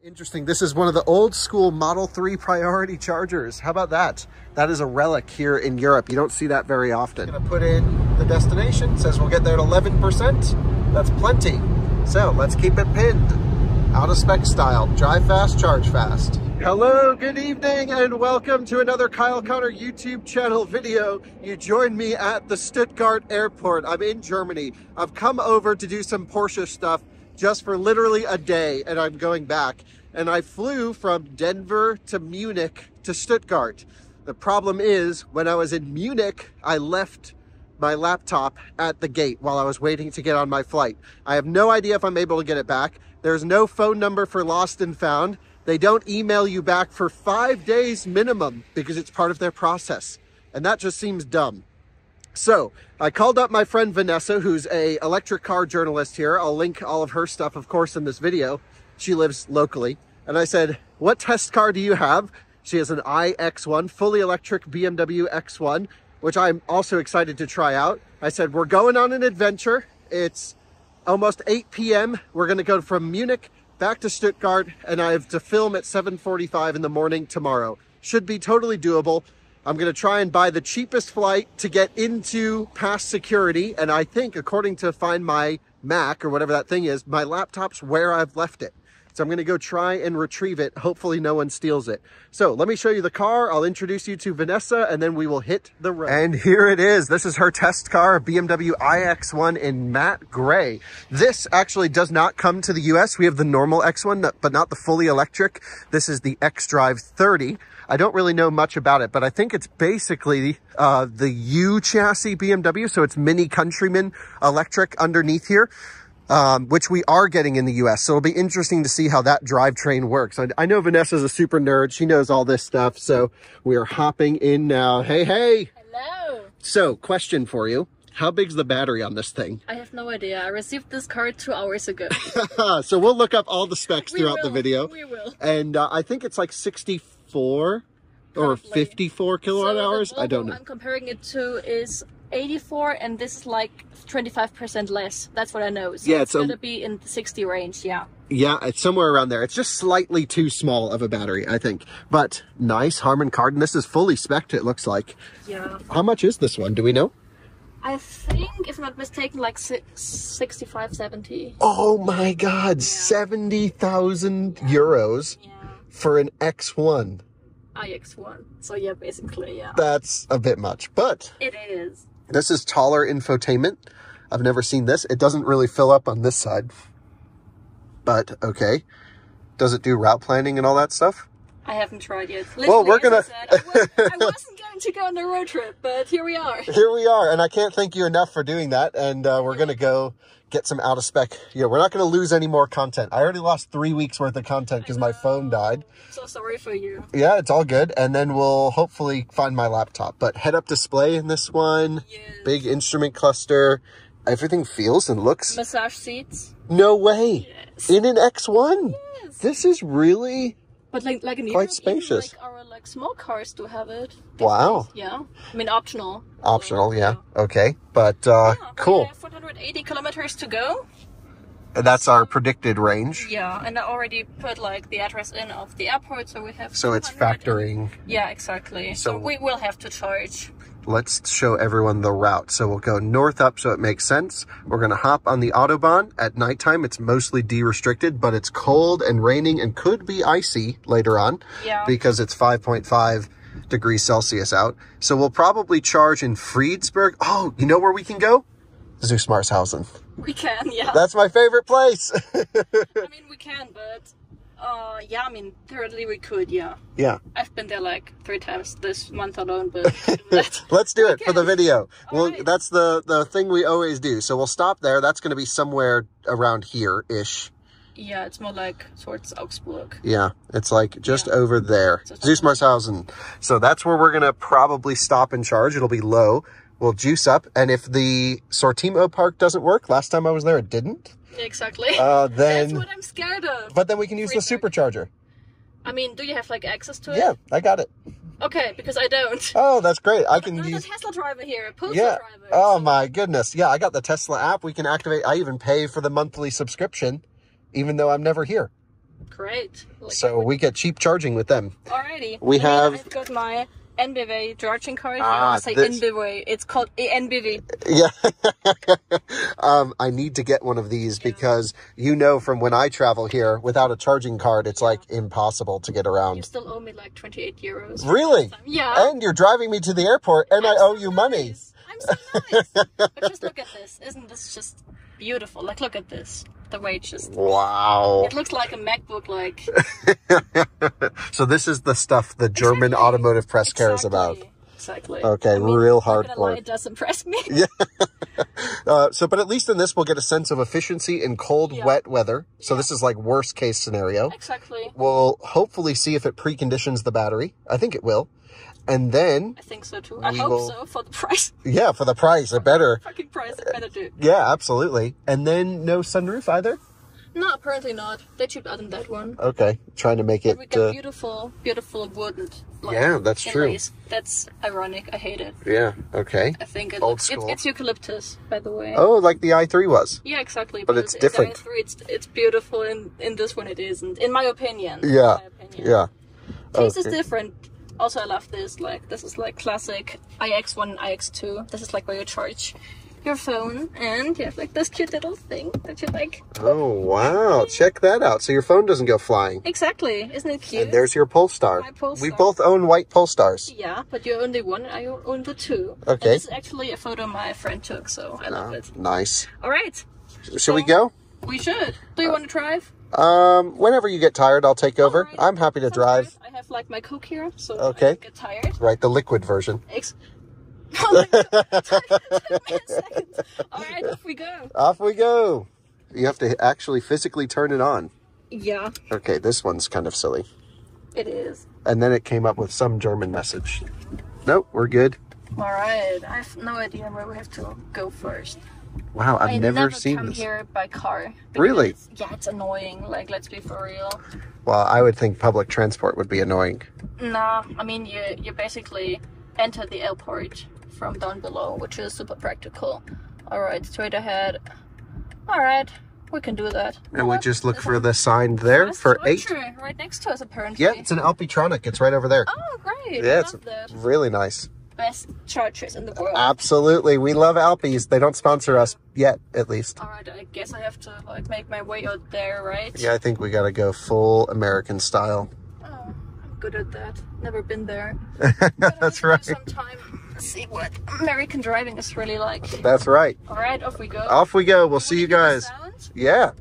Interesting. This is one of the old school Model 3 priority chargers. How about that? That is a relic here in Europe. You don't see that very often. I'm gonna put in the destination. It says we'll get there at 11%. That's plenty. So let's keep it pinned. Out of spec style. Drive fast, charge fast. Hello, good evening, and welcome to another Kyle Connor YouTube channel video. You joined me at the Stuttgart airport. I'm in Germany. I've come over to do some Porsche stuff just for literally a day, and I'm going back. And I flew from Denver to Munich to Stuttgart. The problem is, when I was in Munich, I left my laptop at the gate while I was waiting to get on my flight. I have no idea if I'm able to get it back. There's no phone number for lost and found. They don't email you back for 5 days minimum because it's part of their process. And that just seems dumb. So I called up my friend Vanessa, who's a electric car journalist here. I'll link all of her stuff, of course, in this video. She lives locally. And I said, what test car do you have? She has an iX1, fully electric BMW iX1, which I'm also excited to try out. I said, we're going on an adventure. It's almost 8 p.m. We're going to go from Munich back to Stuttgart, and I have to film at 7:45 in the morning tomorrow. Should be totally doable. I'm going to try and buy the cheapest flight to get into past security. And I think, according to Find My Mac or whatever that thing is, my laptop's where I've left it. So I'm going to go try and retrieve it. Hopefully no one steals it. So let me show you the car. I'll introduce you to Vanessa, and then we will hit the road. And here it is. This is her test car, a BMW iX1 in matte gray. This actually does not come to the US. We have the normal X1, but not the fully electric. This is the xDrive 30. I don't really know much about it, but I think it's basically the U chassis BMW. So it's Mini Countryman electric underneath here. Which we are getting in the US. So it'll be interesting to see how that drivetrain works. I know Vanessa's a super nerd. She knows all this stuff. So we are hopping in now. Hey, hey. Hello. So question for you. How big's the battery on this thing? I have no idea. I received this car 2 hours ago. So we'll look up all the specs throughout the video. We will. And I think it's like 64 or 54 kilowatt hours. I don't know. I'm comparing it to is 84, and this is like 25% less. That's what I know. So yeah, it's gonna be in the 60 range. Yeah. Yeah, it's somewhere around there. It's just slightly too small of a battery, I think. But nice Harman Kardon. This is fully spec'd, it looks like. Yeah. How much is this one? Do we know? I think, if not mistaken, like 65, 70. Oh my God, yeah. 70,000 euros for an X1. iX1. So yeah, basically, yeah. That's a bit much, but it is. This is taller infotainment. I've never seen this. It doesn't really fill up on this side, but okay. Does it do route planning and all that stuff? I haven't tried yet. Literally, well, we're gonna. I wasn't going to go on the road trip, but here we are. Here we are, and I can't thank you enough for doing that. And we're gonna go get some out of spec. Yeah, we're not gonna lose any more content. I already lost 3 weeks worth of content because my phone died. So sorry for you. Yeah, it's all good. And then we'll hopefully find my laptop. But head-up display in this one. Yes. Big instrument cluster. Everything feels and looks. Massage seats. No way. Yes. In an X1. Yes. This is really. But like in quite Europe, spacious. Even our small cars do have it. Wow. Yeah. I mean, optional. Optional, so, yeah. Okay. But cool. We have 480 kilometers to go. That's our predicted range. Yeah, and I already put like the address in of the airport, so we have. So it's factoring. Yeah, exactly. So we will have to charge. Let's show everyone the route. So we'll go north up so it makes sense. We're going to hop on the Autobahn at nighttime. It's mostly de-restricted, but it's cold and raining and could be icy later on. Yeah. Because it's 5.5 degrees Celsius out. So we'll probably charge in Friedberg. Oh, you know where we can go? Zusmarshausen. We can, yeah. That's my favorite place. I mean, we can, but yeah, I mean, theoretically we could, yeah. Yeah. I've been there like 3 times this month alone, but let's do it for the video. Well, right. That's the thing we always do. So we'll stop there. That's going to be somewhere around here-ish. Yeah, it's more like towards Augsburg. Yeah, it's like just over there. Zusmarshausen. So that's where we're going to probably stop and charge. It'll be low. We'll juice up. And if the Sortimo park doesn't work, last time I was there, it didn't. Exactly. Then, that's what I'm scared of. But then we can use the supercharger. I mean, do you have like access to it? Yeah, I got it. Okay, because I don't. Oh, that's great. I can use the Tesla driver here, Pulsar driver. Oh my goodness. Yeah, I got the Tesla app. We can activate. I even pay for the monthly subscription, even though I'm never here. Great. So we get cheap charging with them. Alrighty. I've got my NBW charging card. Ah, say NBW. It's called NBW. Yeah. I need to get one of these because from when I travel here without a charging card, it's like impossible to get around. You still owe me like 28 euros. Really? Yeah. And you're driving me to the airport and I owe you money. I'm so nice. But just look at this. Isn't this just beautiful? Like, look at this. The way Wow. It looks like a MacBook, like. So this is the stuff the German automotive press cares about. Exactly. Okay, real hardcore. It does impress me. Yeah. But at least in this, we'll get a sense of efficiency in cold, wet weather. So this is like worst case scenario. Exactly. We'll hopefully see if it preconditions the battery. I think it will. And then... I think so too. I hope so, for the price. Yeah, for the price, it better. Fucking price, it better do. Yeah, absolutely. And then no sunroof either? No, apparently not. They should add in that one. Okay, trying to make it... We got beautiful wood. Yeah, that's true. That's ironic. I hate it. Yeah, okay. I think it's eucalyptus, by the way. Oh, like the i3 was. Yeah, exactly. But it's different. The i3, it's beautiful, and in this one it isn't, in my opinion. Yeah, yeah. Taste is different. Also, I love this. Like, this is like classic iX1 and iX2. This is like where you charge your phone, and you have like this cute little thing that you like. Oh wow! Check that out. So your phone doesn't go flying. Exactly. Isn't it cute? And there's your Polestar. My Polestar. We both own white Polestars. Yeah, but you own the one, and I own the two. Okay. And this is actually a photo my friend took, so I love it. Nice. All right. Should we go? We should. Do you want to drive? Whenever you get tired, I'll take over. Right. I'm happy to drive. I have like my Coke here, so okay. I don't get tired. Right, the liquid version. Oh my God. 10 seconds. All right, off we go. Off we go. You have to actually physically turn it on. Yeah. Okay, this one's kind of silly. It is. And then it came up with some German message. Nope, we're good. All right. I have no idea where we have to go first. Wow, I've never seen come this. here by car. Really? It's annoying. Like, let's be for real. Well, I would think public transport would be annoying. No, I mean, you basically enter the airport from down below, which is super practical. All right, straight ahead. All right, we can do that. And we just look for the sign there for 8. Right next to us, apparently. Yeah, it's an Alpitronic. It's right over there. Oh, great. Yeah, I love that. Really nice. Best chargers in the world. Absolutely. We love Alpis. They don't sponsor us yet, at least. All right, I guess I have to like make my way out there, right? Yeah, I think we got to go full American style. Oh, I'm good at that. Never been there. That's right. Sometime see what American driving is really like. That's right. All right, off we go. Off we go. We'll see you guys. Yeah.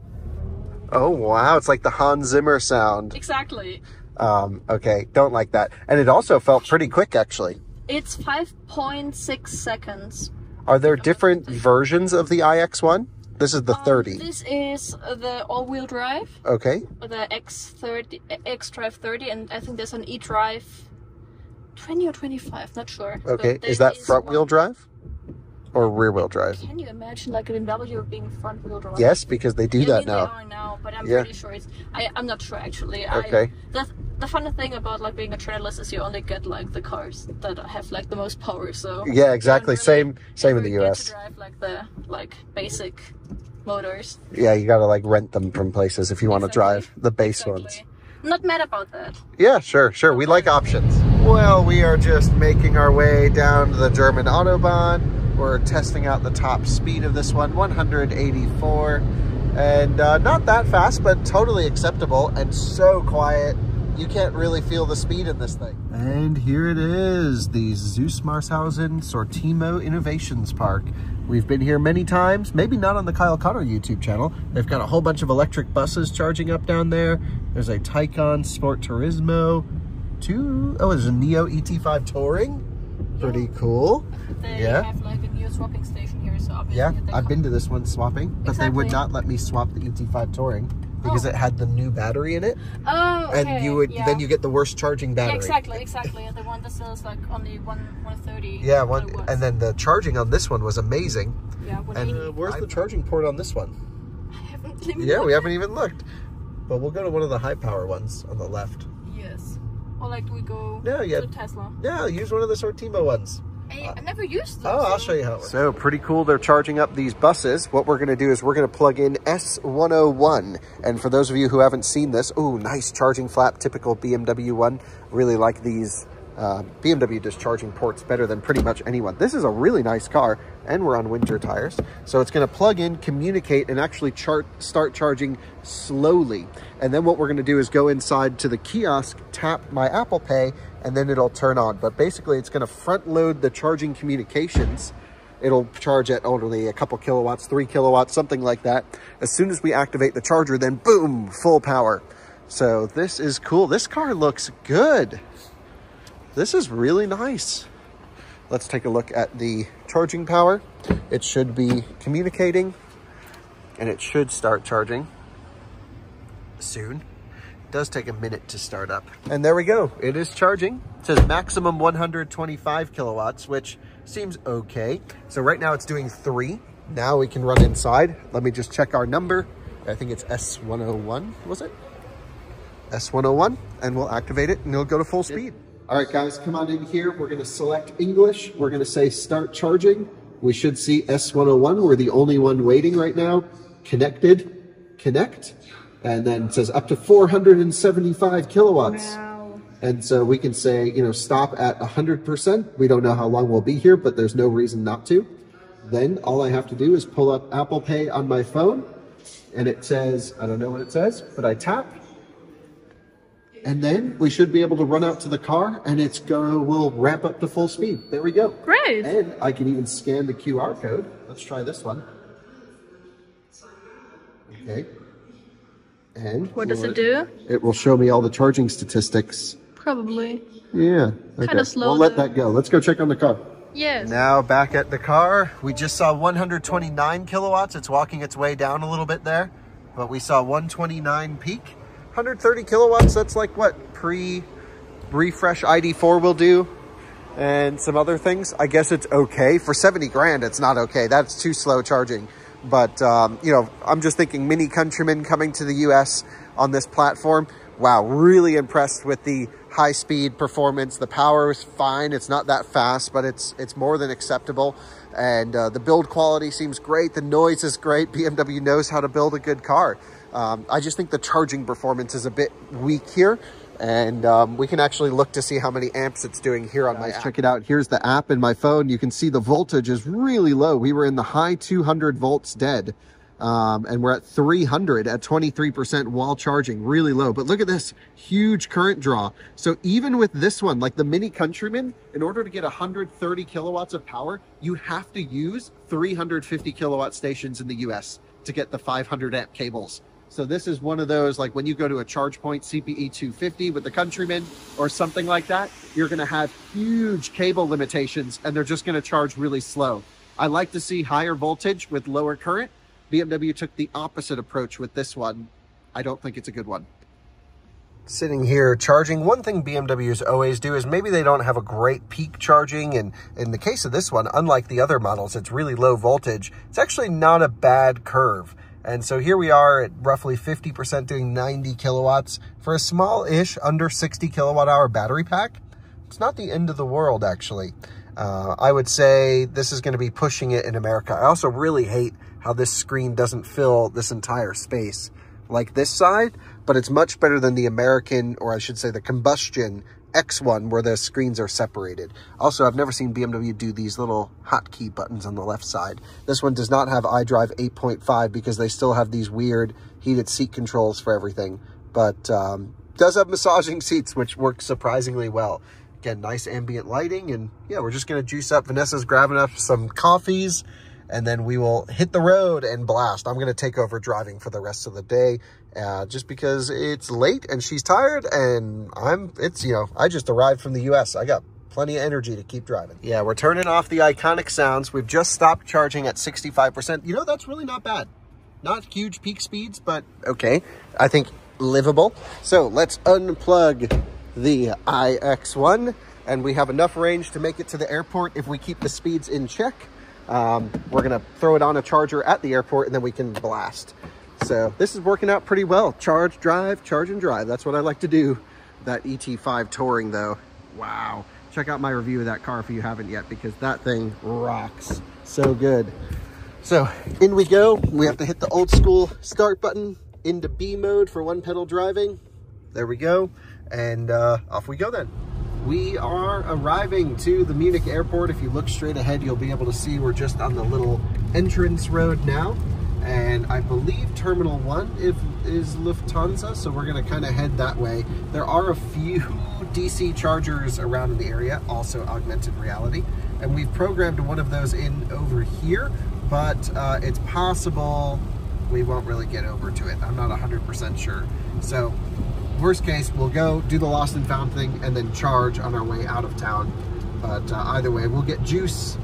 Oh, wow. It's like the Hans Zimmer sound. Exactly. Okay. Don't like that. And it also felt pretty quick, actually. It's 5.6 seconds. Are there different versions of the iX1? This is the 30. This is the all-wheel drive. Okay. The xDrive 30, and I think there's an eDrive 20 or 25, not sure. Okay. Is that front-wheel drive? Or rear-wheel drive? Can you imagine like a BMW being front-wheel drive? Yes, because they do that now. They are now, but I'm pretty sure it's... I'm not sure, actually. Okay. The funny thing about like being a trailerless is you only get like the cars that have like the most power, so... Yeah, exactly. Really same in the US. To drive like the basic motors. Yeah, you gotta like rent them from places if you want to drive the base ones. I'm not mad about that. Yeah, sure. We like options. Well, we are just making our way down to the German Autobahn. We're testing out the top speed of this one, 184. And not that fast, but totally acceptable and so quiet. You can't really feel the speed in this thing. And here it is, the Zussmarshausen Sortimo Innovations Park. We've been here many times, maybe not on the Kyle Connor YouTube channel. They've got a whole bunch of electric buses charging up down there. There's a Taycan Sport Turismo. There's a Neo ET5 Touring. Pretty cool. They have like a new swapping station here, so obviously... Yeah, I've been to this one swapping, but they would not let me swap the ET5 Touring because it had the new battery in it. Oh, okay. And then you get the worst charging battery. Yeah, exactly. The one that sells like only 130. Yeah, and then the charging on this one was amazing. Yeah, 180. And where's the charging port on this one? I haven't even we haven't even looked. But we'll go to one of the high power ones on the left. Yes. Or like we go to Tesla. Yeah, use one of the Sortimo ones. I never used them. Oh, I'll show you how it works. So pretty cool. They're charging up these buses. What we're going to do is we're going to plug in S101. And for those of you who haven't seen this, oh, nice charging flap, typical BMW one. Really like these. BMW does charging ports better than pretty much anyone. This is a really nice car, and we're on winter tires. So it's going to plug in, communicate, and actually start charging slowly. And then what we're going to do is go inside to the kiosk, tap my Apple Pay, and then it'll turn on. But basically, it's going to front load the charging communications. It'll charge at only a couple kilowatts, 3 kilowatts, something like that. As soon as we activate the charger, then boom, full power. So this is cool. This car looks good. This is really nice. Let's take a look at the charging power. It should be communicating, and it should start charging soon. It does take a minute to start up. And there we go. It is charging. It says maximum 125 kilowatts, which seems okay. So right now it's doing 3. Now we can run inside. Let me just check our number. I think it's S101, was it? S101, and we'll activate it, and it'll go to full speed. All right, guys, come on in here. We're going to select English. We're going to say start charging. We should see S101. We're the only one waiting right now. Connected, connect. And then it says up to 475 kilowatts. Wow. And so we can say, you know, stop at 100%. We don't know how long we'll be here, but there's no reason not to. Then all I have to do is pull up Apple Pay on my phone. And it says, I don't know what it says, but I tap. And then we should be able to run out to the car, and we'll ramp up to full speed. There we go. Great. And I can even scan the QR code. Let's try this one. Okay. And what does it do? It will show me all the charging statistics. Probably. Yeah. Okay. Kind of slow. We'll let that go. Let's go check on the car. Yes. Now back at the car. We just saw 129 kilowatts. It's walking its way down a little bit there, but we saw 129 peak. 130 kilowatts, that's like what pre-refresh ID4 will do, and some other things. I guess it's okay. For 70 grand, it's not okay. That's too slow charging. But, you know, I'm just thinking Mini Countryman coming to the US on this platform. Wow, really impressed with the high-speed performance. The power is fine. It's not that fast, but it's more than acceptable. And the build quality seems great. The noise is great. BMW knows how to build a good car. I just think the charging performance is a bit weak here, and we can actually look to see how many amps it's doing here on my app. Check it out. Here's the app in my phone. You can see the voltage is really low. We were in the high 200 volts dead, and we're at 300 at 23% while charging, really low. But look at this huge current draw. So even with this one, like the Mini Countryman, in order to get 130 kilowatts of power, you have to use 350 kilowatt stations in the US to get the 500 amp cables. So this is one of those, like when you go to a charge point CPE 250 with the Countryman or something like that, you're going to have huge cable limitations, and they're just going to charge really slow. I like to see higher voltage with lower current. BMW took the opposite approach with this one. I don't think it's a good one. Sitting here charging, one thing BMWs always do is maybe they don't have a great peak charging, and in the case of this one, unlike the other models, it's really low voltage. It's actually not a bad curve. And so here we are at roughly 50% doing 90 kilowatts for a small-ish under 60 kilowatt hour battery pack. It's not the end of the world, actually. I would say this is going to be pushing it in America. I also really hate how this screen doesn't fill this entire space like this side, but it's much better than the American, or I should say the combustion X1, where the screens are separated. Also, I've never seen BMW do these little hotkey buttons on the left side. This one does not have iDrive 8.5 because they still have these weird heated seat controls for everything, but does have massaging seats, which work surprisingly well. Again, nice ambient lighting, and yeah, we're just gonna juice up. Vanessa's grabbing up some coffees, and then we will hit the road and blast. I'm gonna take over driving for the rest of the day, just because it's late and she's tired, and I just arrived from the US. I got plenty of energy to keep driving. Yeah, we're turning off the iconic sounds. We've just stopped charging at 65%. You know, that's really not bad. Not huge peak speeds, but okay. I think livable. So let's unplug the iX1, and we have enough range to make it to the airport if we keep the speeds in check. We're gonna throw it on a charger at the airport, and then we can blast. So this is working out pretty well. Charge, drive, charge and drive. That's what I like to do. That ET5 Touring though, wow. check out my review of that car if you haven't yet, because that thing rocks. So good. So in we go. We have to hit the old school start button into B mode for one pedal driving. There we go. And off we go then. We are arriving to the Munich airport. If you look straight ahead, you'll be able to see we're just on the little entrance road now. And I believe Terminal 1 is Lufthansa, so we're gonna kind of head that way. There are a few DC chargers around in the area, also augmented reality. And we've programmed one of those in over here, but it's possible we won't really get over to it. I'm not 100% sure. So worst case, we'll go do the lost and found thing and then charge on our way out of town. But either way, we'll get juice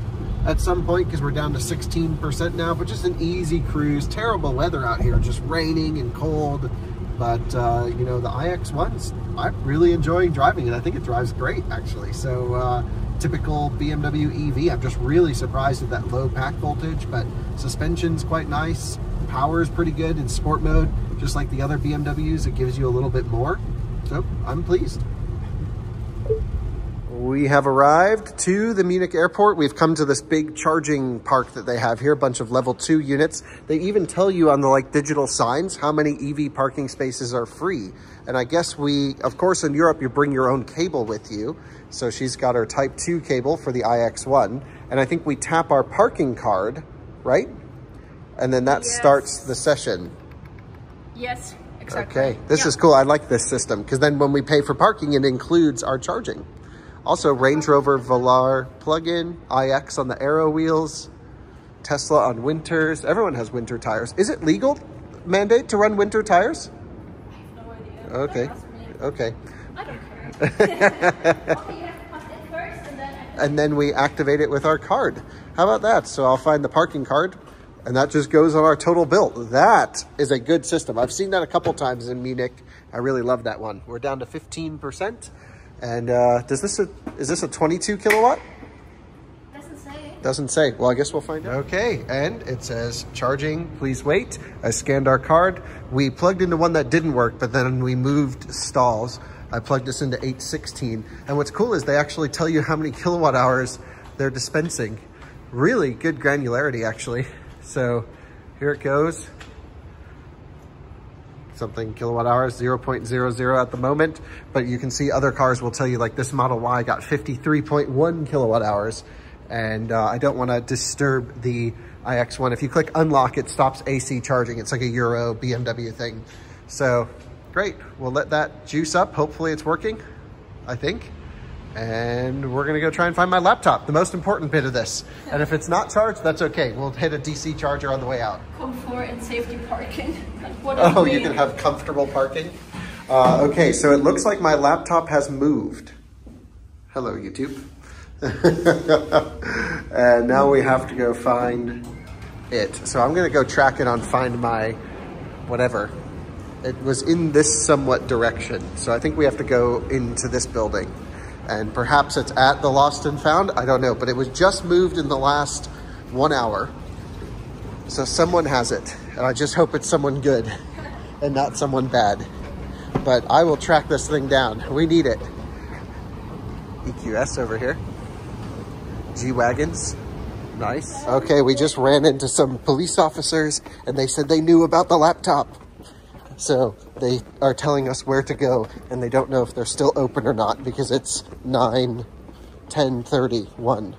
at some point because we're down to 16% now, but just an easy cruise. Terrible weather out here, just raining and cold. But you know, the iX1's, I'm really enjoying driving it. I think it drives great, actually. So typical BMW EV. I'm just really surprised at that low pack voltage, but suspension's quite nice. Power is pretty good in sport mode, just like the other BMWs. It gives you a little bit more. So I'm pleased. We have arrived to the Munich airport. We've come to this big charging park that they have here, a bunch of level 2 units. They even tell you on the like digital signs how many EV parking spaces are free. And I guess of course in Europe, you bring your own cable with you. So she's got her Type 2 cable for the iX1. And I think we tap our parking card, right? And then that starts the session. Yes, exactly. Okay, this is cool. I like this system because then when we pay for parking, it includes our charging. Also, Range Rover Velar plug-in, iX on the Aero wheels, Tesla on winters. Everyone has winter tires. Is it legal mandate to run winter tires? I have no idea. Okay, okay. I don't care. Okay, you have to put it first and then we activate it with our card. How about that? So I'll find the parking card and that just goes on our total bill. That is a good system. I've seen that a couple times in Munich. I really love that one. We're down to 15%. And is this a 22 kilowatt? Doesn't say. Doesn't say. Well, I guess we'll find out. Okay, and it says charging, please wait. I scanned our card. We plugged into one that didn't work, but then we moved stalls. I plugged this into 816. And what's cool is they actually tell you how many kilowatt hours they're dispensing. Really good granularity, actually. So here it goes. Something kilowatt hours, 0.00 at the moment, but you can see other cars will tell you, like this Model Y got 53.1 kilowatt hours, and I don't want to disturb the iX1. If you click unlock, it stops AC charging. It's like a Euro BMW thing. So great, we'll let that juice up. Hopefully it's working, I think. And we're gonna go try and find my laptop, the most important bit of this. And if it's not charged, that's okay. We'll hit a DC charger on the way out. Comfort and safety parking. Like, what oh, you can have comfortable parking? Okay, so it looks like my laptop has moved. Hello, YouTube. And now we have to go find it. So I'm gonna go track it on Find My whatever. It was in this somewhat direction. So I think we have to go into this building. And perhaps it's at the Lost and Found, I don't know, but it was just moved in the last 1 hour. So someone has it, and I just hope it's someone good and not someone bad. But I will track this thing down. We need it. EQS over here. G-Wagons, nice. Okay, we just ran into some police officers and they said they knew about the laptop. So they are telling us where to go, and they don't know if they're still open or not because it's 10:31.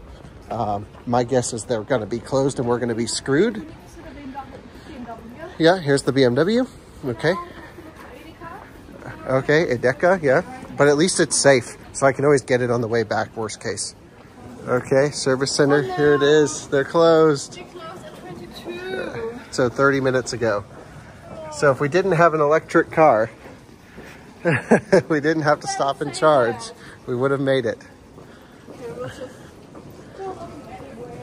My guess is they're gonna be closed and we're gonna be screwed. Yeah, here's the BMW, okay. Okay, Edeka, yeah, but at least it's safe, so I can always get it on the way back, worst case. Okay, service center, here it is, they're closed. They closed at 22. So 30 minutes ago. So if we didn't have an electric car, we didn't have to stop and charge, we would have made it.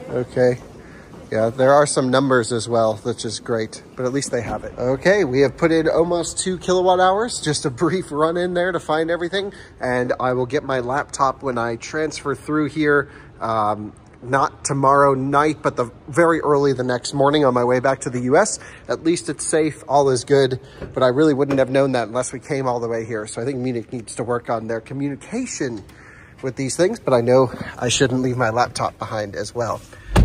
Okay. Yeah, there are some numbers as well, which is great, but at least they have it. Okay, we have put in almost 2 kilowatt hours, just a brief run in there to find everything, and I will get my laptop when I transfer through here, not tomorrow night, but very early the next morning on my way back to the US. At least it's safe, all is good, but I really wouldn't have known that unless we came all the way here. So I think Munich needs to work on their communication with these things, but I know I shouldn't leave my laptop behind as well.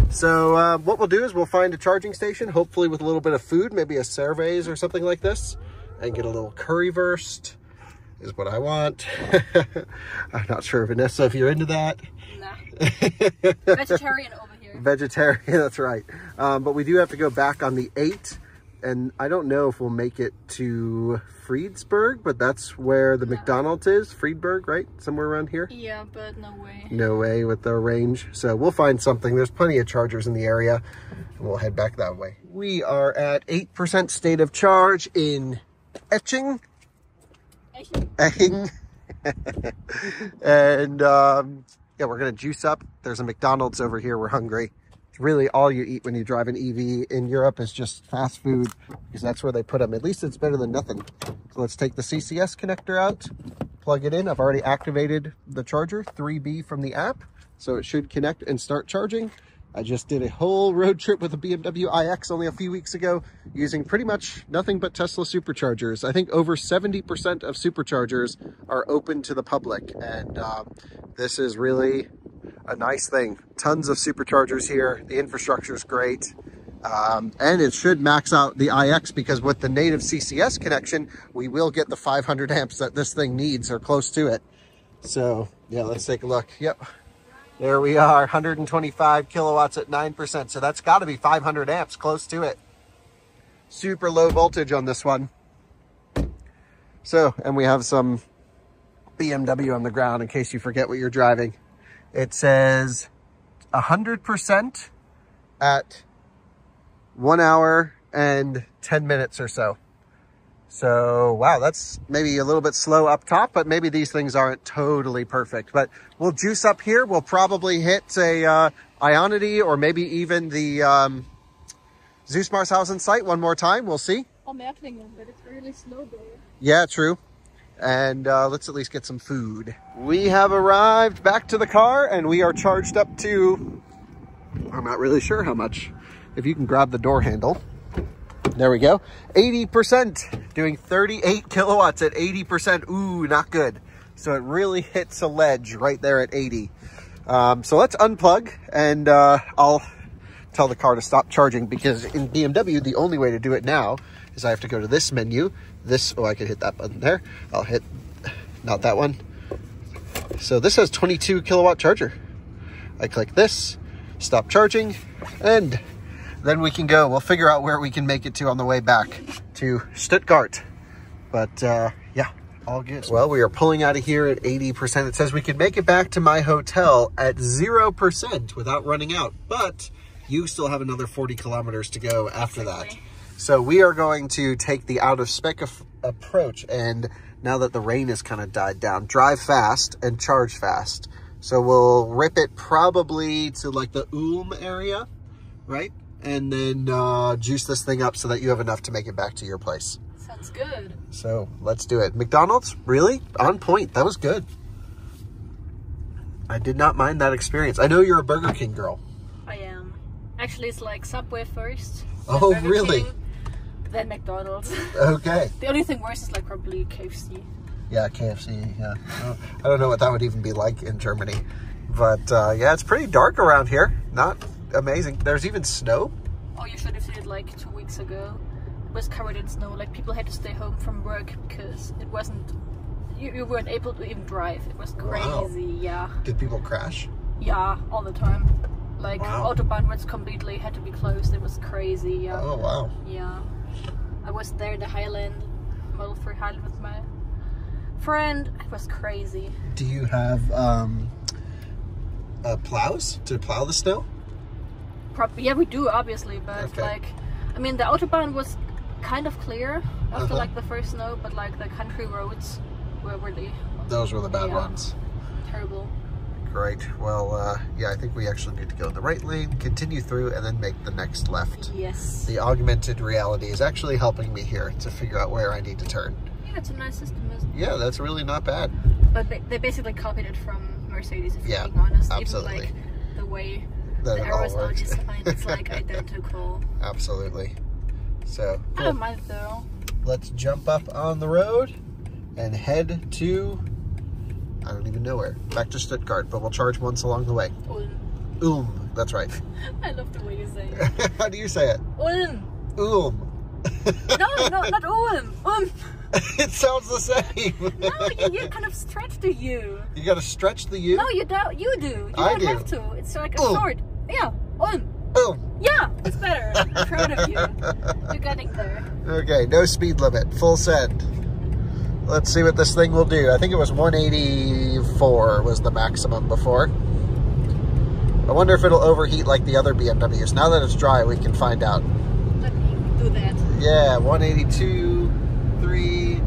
So what we'll do is we'll find a charging station, hopefully with a little bit of food, maybe a cerveza or something like this, and get a little currywurst is what I want. I'm not sure, Vanessa, if you're into that. Nah. Vegetarian over here. Vegetarian, that's right. But we do have to go back on the 8, and I don't know if we'll make it to Friedberg, but that's where the McDonald's is. Friedberg, right? Somewhere around here? Yeah, but no way. No way with the range. So we'll find something. There's plenty of chargers in the area, and we'll head back that way. We are at 8% state of charge in Eching. And yeah, we're gonna juice up. There's a McDonald's over here. We're hungry. It's really all you eat when you drive an EV in Europe is just fast food, because that's where they put them. At least it's better than nothing. So let's take the CCS connector out, plug it in. I've already activated the charger, 3B from the app, so it should connect and start charging. I just did a whole road trip with a BMW iX only a few weeks ago using pretty much nothing but Tesla superchargers. I think over 70% of superchargers are open to the public, and this is really a nice thing. Tons of superchargers here. The infrastructure is great. And it should max out the iX, because with the native CCS connection, we will get the 500 amps that this thing needs or close to it. So yeah, let's take a look. Yep. There we are, 125 kilowatts at 9%. So that's got to be 500 amps, close to it. Super low voltage on this one. So, and we have some BMW on the ground in case you forget what you're driving. It says 100% at 1 hour and 10 minutes or so. So, wow, that's maybe a little bit slow up top, but maybe these things aren't totally perfect. But we'll juice up here. We'll probably hit a Ionity or maybe even the Zusmarshausen site one more time. We'll see. Oh, Merklingen, but it's really slow there. Yeah, true. And let's at least get some food. We have arrived back to the car, and we are charged up to, I'm not really sure how much. If you can grab the door handle. There we go. 80%, doing 38 kilowatts at 80%. Ooh, not good. So it really hits a ledge right there at 80. So let's unplug, and I'll tell the car to stop charging, because in BMW, the only way to do it now is I have to go to this menu. Oh, I could hit that button there. I'll hit, not that one. So this has 22 kilowatt charger. I click this, stop charging, and then we can go. We'll figure out where we can make it to on the way back to Stuttgart. But yeah, all good. Well, we are pulling out of here at 80%. It says we can make it back to my hotel at 0% without running out, but you still have another 40 kilometers to go after that. So we are going to take the out of spec approach, and now that the rain has kind of died down, drive fast and charge fast. So we'll rip it probably to like the Ulm area, right? And then juice this thing up so that you have enough to make it back to your place. Sounds good. So let's do it. McDonald's, really? On point. That was good. I did not mind that experience. I know you're a Burger King girl. I am. Actually, it's like Subway first. Oh, Burger really? King, then McDonald's. Okay. The only thing worse is like probably KFC. Yeah, KFC, yeah. I don't know what that would even be like in Germany. But yeah, it's pretty dark around here. Not amazing. There's even snow. Oh, you should have seen it like 2 weeks ago. It was covered in snow. Like people had to stay home from work because it wasn't, you weren't able to even drive. It was crazy. Wow. Yeah. Did people crash? Yeah, all the time. Like wow. Autobahn roads completely had to be closed. It was crazy. Yeah. Oh wow. Yeah. I was there in the Highland, Model 3 Highland with my friend. It was crazy. Do you have plows to plow the snow? Yeah, we do, obviously, but okay. Like, I mean, the Autobahn was kind of clear after like the first snow, but like the country roads were really... Those were the bad ones. Terrible. Great. Well, yeah, I think we actually need to go in the right lane, continue through, and then make the next left. Yes. The augmented reality is actually helping me here to figure out where I need to turn. Yeah, it's a nice system, isn't it? Yeah, that's really not bad. But they basically copied it from Mercedes, if you're being honest. Absolutely. Even like the way that the arrows are designed, it's like identical. Absolutely. So cool. I don't mind it though. Let's jump up on the road and head to I don't even know where. Back to Stuttgart, but we'll charge once along the way. Ulm. That's right. I love the way you say it. How do you say it? Ulm. No, not Ulm. It sounds the same. No, you kind of stretch the U. You gotta stretch the U? No, you don't. You do. You I don't do. have to. It's like a short. Yeah, Ulm. Yeah, it's better. I'm proud of you. You're getting there. Okay, no speed limit. Full send. Let's see what this thing will do. I think it was 184 was the maximum before. I wonder if it'll overheat like the other BMWs. Now that it's dry, we can find out. Let me do that. Yeah, 182, 3,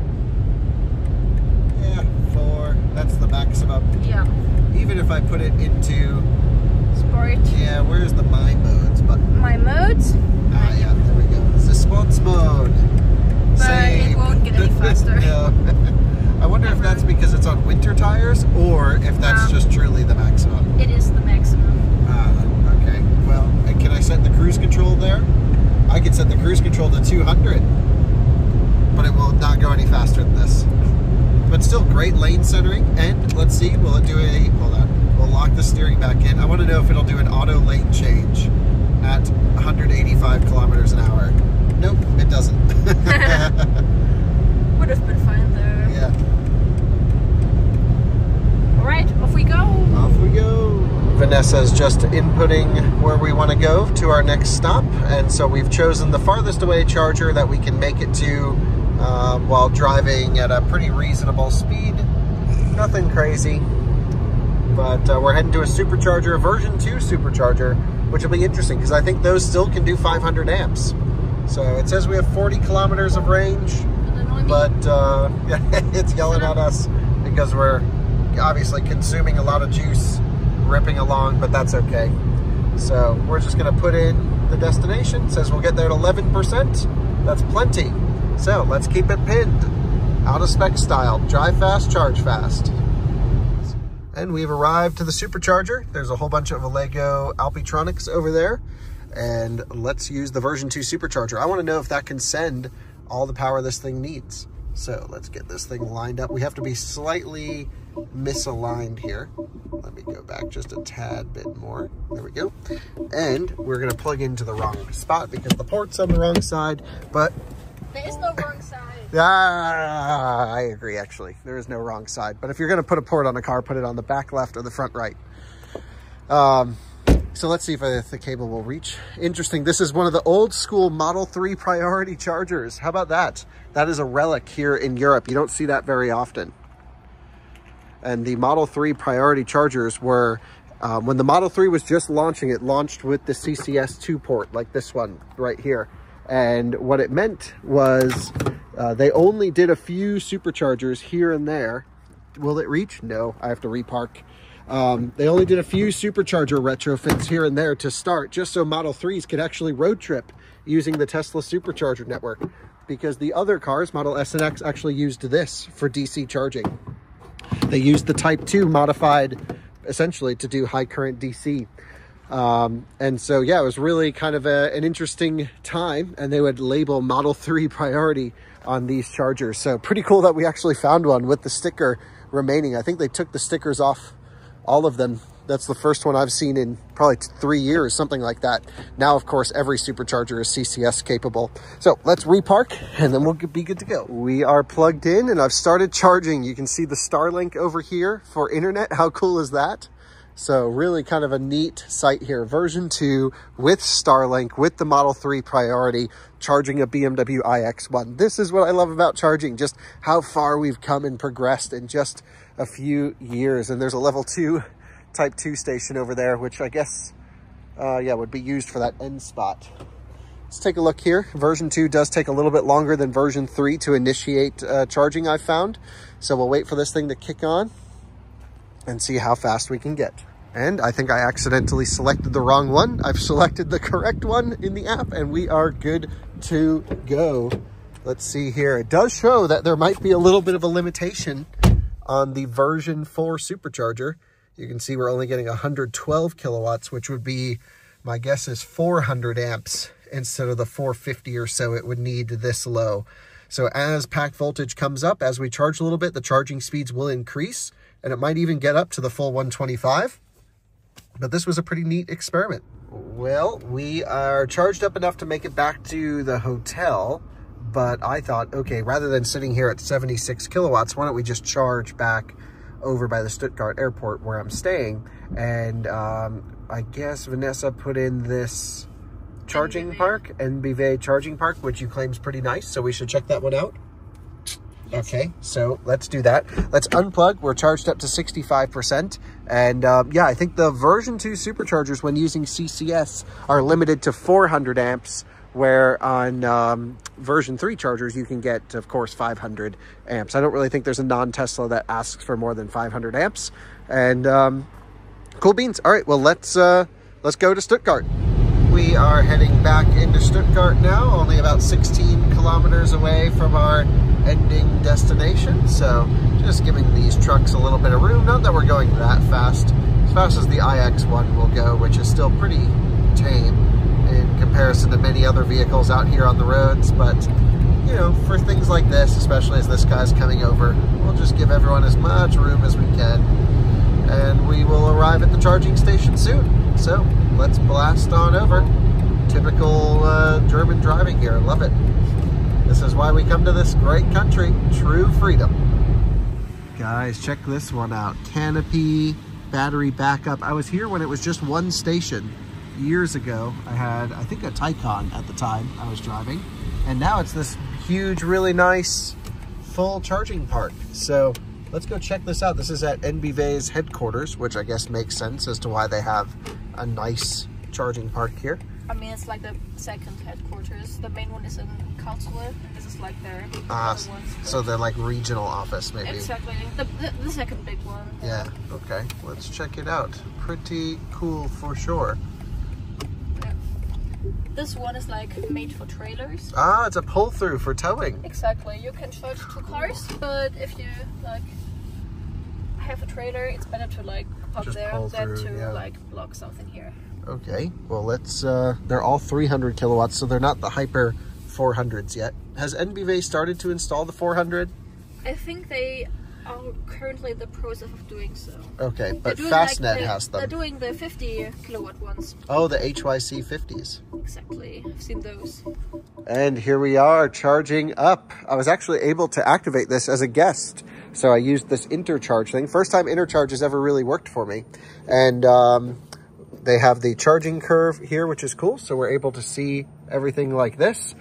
yeah, 4. That's the maximum. Yeah. Even if I put it into Sport. yeah, where's the My Modes button? My modes. Ah, yeah, there we go. It's the sports mode. But Same. it won't get any faster. No. I wonder if that's because it's on winter tires or if that's just truly the maximum. It is the maximum. Ah, okay. Well, and can I set the cruise control there? I could set the cruise control to 200, but it will not go any faster than this. But still great lane centering, and let's see, will it do a, hold on, we'll lock the steering back in. I want to know if it'll do an auto lane change at 185 kilometers an hour. Nope, it doesn't. Would have been fine though. Yeah. Alright, off we go. Off we go. Vanessa's just inputting where we want to go to our next stop, and so we've chosen the farthest away charger that we can make it to while driving at a pretty reasonable speed. Nothing crazy, but we're heading to a supercharger, a version 2 supercharger, which will be interesting because I think those still can do 500 amps. So it says we have 40 kilometers of range, but it's yelling at us because we're obviously consuming a lot of juice, ripping along, but that's okay. So we're just going to put in the destination. It says we'll get there at 11%. That's plenty. So let's keep it pinned. Out of spec style. Drive fast, charge fast. And we've arrived to the supercharger. There's a whole bunch of Lego Alpitronics over there. And let's use the version 2 supercharger. I want to know if that can send all the power this thing needs. So let's get this thing lined up. We have to be slightly misaligned here. Let me go back just a tad bit more. There we go. And we're going to plug into the wrong spot because the port's on the wrong side, but there is no wrong side. Ah, I agree, actually. There is no wrong side. But if you're going to put a port on a car, put it on the back left or the front right. So let's see if the cable will reach. Interesting. This is one of the old school Model 3 priority chargers. How about that? That is a relic here in Europe. You don't see that very often. And the Model 3 priority chargers were, when the Model 3 was just launching, it launched with the CCS2 port, like this one right here. And what it meant was they only did a few superchargers here and there. Will it reach? No, I have to repark. They only did a few supercharger retrofits here and there to start, just so Model 3s could actually road trip using the Tesla supercharger network. Because the other cars, Model S and X, actually used this for DC charging. They used the Type 2 modified, essentially, to do high current DC. And so, yeah, it was really kind of an interesting time, and they would label Model 3 priority on these chargers. So pretty cool that we actually found one with the sticker remaining. I think they took the stickers off all of them. That's the first one I've seen in probably 3 years, something like that. Now, of course, every supercharger is CCS capable. So let's repark and then we'll be good to go. We are plugged in and I've started charging. You can see the Starlink over here for internet. How cool is that? So really kind of a neat site here. Version 2 with Starlink, with the Model 3 priority, charging a BMW iX1. This is what I love about charging, just how far we've come and progressed in just a few years. And there's a level 2 Type 2 station over there, which I guess, yeah, would be used for that end spot. Let's take a look here. Version 2 does take a little bit longer than version 3 to initiate charging, I've found. So we'll wait for this thing to kick on and see how fast we can get. And I think I accidentally selected the wrong one. I've selected the correct one in the app and we are good to go. Let's see here. It does show that there might be a little bit of a limitation on the version 4 supercharger. You can see we're only getting 112 kilowatts, which would be, my guess is 400 amps instead of the 450 or so it would need this low. So as pack voltage comes up, as we charge a little bit, the charging speeds will increase. and it might even get up to the full 125. But this was a pretty neat experiment. Well, we are charged up enough to make it back to the hotel, but I thought, okay, rather than sitting here at 76 kilowatts, why don't we just charge back over by the Stuttgart airport where I'm staying? And I guess Vanessa put in this charging park, NBV charging park, which you claim is pretty nice, so we should check that one out. Yes. Okay, so let's do that. Let's unplug. We're charged up to 65%. And yeah, I think the version 2 superchargers when using CCS are limited to 400 amps, where on version 3 chargers you can get, of course, 500 amps. I don't really think there's a non-Tesla that asks for more than 500 amps. And cool beans. All right, well, let's go to Stuttgart. We are heading back into Stuttgart now, only about 16 kilometers away from our ending destination. So just giving these trucks a little bit of room. Not that we're going that fast, as fast as the iX1 will go, which is still pretty tame in comparison to many other vehicles out here on the roads. But, you know, for things like this, especially as this guy's coming over, we'll just give everyone as much room as we can. And we will arrive at the charging station soon. So let's blast on over. Typical German driving here. Love it. This is why we come to this great country. True freedom. Guys, check this one out. Canopy, battery backup. I was here when it was just one station years ago. I had, I think, a Taycan at the time I was driving. And now it's this huge, really nice full charging park. So let's go check this out. This is at NBV's headquarters, which I guess makes sense as to why they have a nice charging park here. I mean, it's like the second headquarters. The main one is in Karlsruhe, and this is like their other ones. So they're like regional office, maybe. Exactly. The second big one. Yeah, okay. Let's check it out. Pretty cool for sure. Yeah. This one is like made for trailers. Ah, it's a pull-through for towing. Exactly. You can charge 2 cars, but if you like have a trailer, it's better to like pop just there than through, to like block something here. Okay, well let's, they're all 300 kilowatts, so they're not the Hyper 400s yet. Has NBV started to install the 400? I think they are currently in the process of doing so. Okay, but Fastnet has them. They're doing the 50 kilowatt ones. Oh, the HYC 50s. Exactly, I've seen those. And here we are charging up. I was actually able to activate this as a guest. So I used this intercharge thing. First time intercharge has ever really worked for me. And they have the charging curve here, which is cool. So we're able to see everything like this.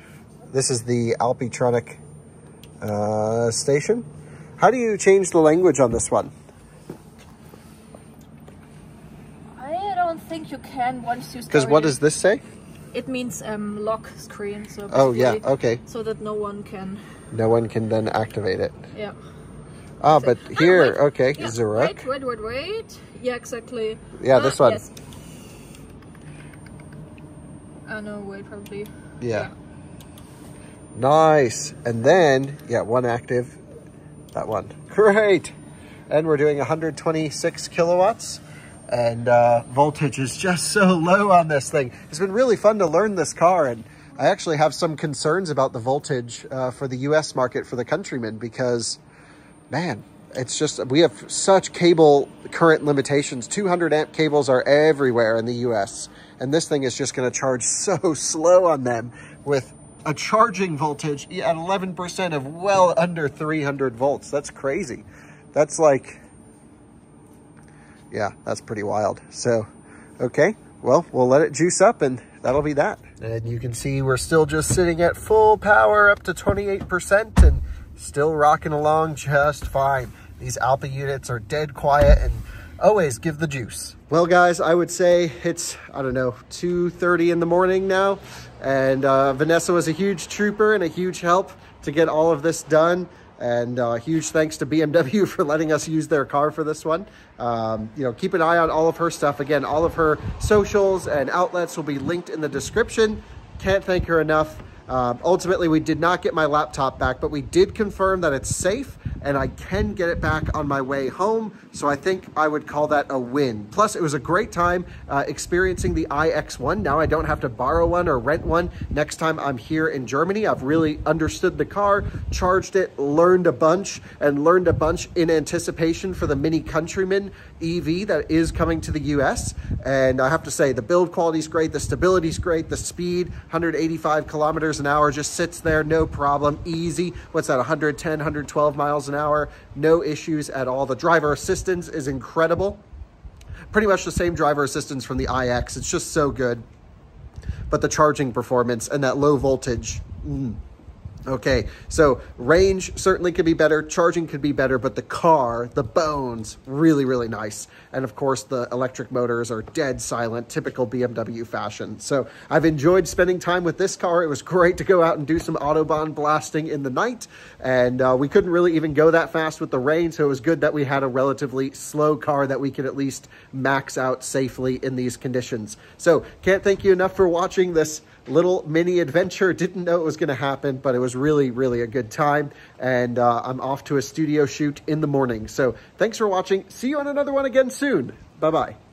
This is the Alpitronic station. How do you change the language on this one? I don't think you can once you start. Because what does this say? It means lock screen. So oh yeah, okay. So that no one can. No one can then activate it. Yeah. Ah, but here, okay, yeah. Zurich. Wait. Yeah, exactly. Yeah, this one. Yes. No, wait, probably. Yeah. Nice. And then, yeah, one active. That one. Great. And we're doing 126 kilowatts. And voltage is just so low on this thing. It's been really fun to learn this car. And I actually have some concerns about the voltage for the US market for the Countryman because, man, it's just, we have such cable current limitations. 200 amp cables are everywhere in the US. And this thing is just going to charge so slow on them with a charging voltage at 11% of well under 300 volts. That's crazy. That's like, yeah, that's pretty wild. So, okay, well, we'll let it juice up and that'll be that. And you can see we're still just sitting at full power up to 28% and still rocking along just fine. These Alpha units are dead quiet and always give the juice. Well, guys, I would say it's, I don't know, 2:30 in the morning now. And Vanessa was a huge trooper and a huge help to get all of this done. And huge thanks to BMW for letting us use their car for this one. You know, keep an eye on all of her stuff. Again, all of her socials and outlets will be linked in the description. Can't thank her enough. Ultimately, we did not get my laptop back, but we did confirm that it's safe and I can get it back on my way home. So I think I would call that a win. Plus, it was a great time experiencing the iX1. Now I don't have to borrow one or rent one next time I'm here in Germany. I've really understood the car, charged it, learned a bunch in anticipation for the Mini Countryman EV that is coming to the US. And I have to say, the build quality is great, the stability is great, the speed, 185 kilometers an hour, just sits there, no problem, easy. What's that, 110, 112 miles an hour, no issues at all. The driver assistance is incredible. Pretty much the same driver assistance from the iX. It's just so good. But the charging performance and that low voltage, Okay, so range certainly could be better, charging could be better, but the car, the bones, really, really nice. And of course, the electric motors are dead silent, typical BMW fashion. So I've enjoyed spending time with this car. It was great to go out and do some Autobahn blasting in the night. And we couldn't really even go that fast with the rain, so it was good that we had a relatively slow car that we could at least max out safely in these conditions. So can't thank you enough for watching this little mini adventure. Didn't know it was going to happen, but it was really, really a good time. And I'm off to a studio shoot in the morning. So thanks for watching. See you on another one again soon. Bye-bye.